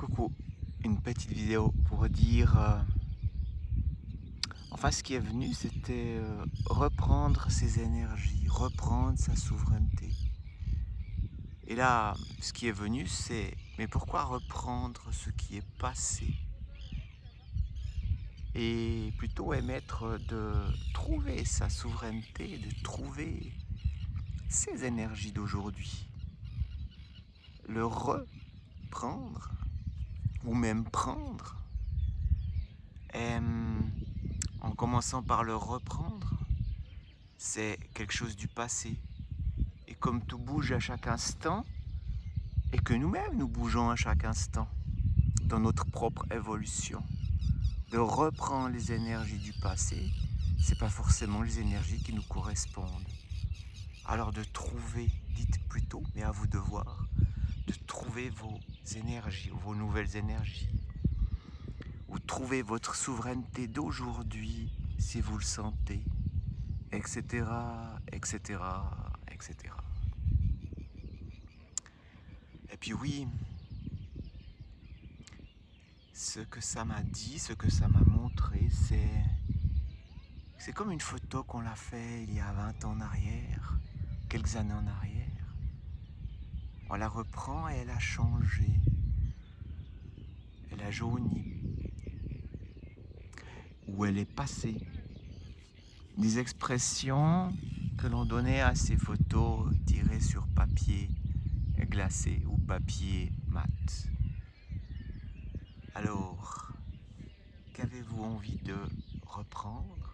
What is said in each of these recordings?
Coucou, une petite vidéo pour dire, enfin ce qui est venu c'était reprendre ses énergies, reprendre sa souveraineté. Et là, ce qui est venu c'est, mais pourquoi reprendre ce qui est passé? Et plutôt émettre de trouver sa souveraineté, de trouver ses énergies d'aujourd'hui. Le reprendre, ou même prendre, en commençant par le reprendre, c'est quelque chose du passé. Et comme tout bouge à chaque instant, et que nous-mêmes nous bougeons à chaque instant, dans notre propre évolution, de reprendre les énergies du passé, c'est pas forcément les énergies qui nous correspondent. Alors de trouver, dites plutôt, mais à vous de voir, de trouver vos énergies, vos nouvelles énergies, ou trouver votre souveraineté d'aujourd'hui, si vous le sentez, etc., etc., etc. Et puis oui, ce que ça m'a dit, ce que ça m'a montré, c'est comme une photo qu'on l'a fait il y a 20 ans en arrière, quelques années en arrière. On la reprend et elle a changé, elle a jauni, ou elle est passée. Des expressions que l'on donnait à ces photos tirées sur papier glacé ou papier mat. Alors, qu'avez-vous envie de reprendre,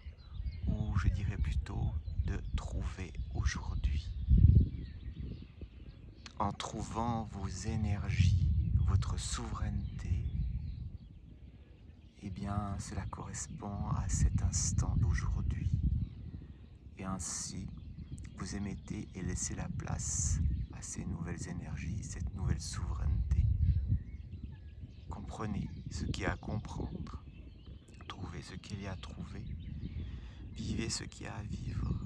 ou je dirais plutôt de trouver aujourd'hui? En trouvant vos énergies, votre souveraineté, eh bien cela correspond à cet instant d'aujourd'hui. Et ainsi, vous émettez et laissez la place à ces nouvelles énergies, cette nouvelle souveraineté. Comprenez ce qu'il y a à comprendre, trouvez ce qu'il y a à trouver, vivez ce qu'il y a à vivre.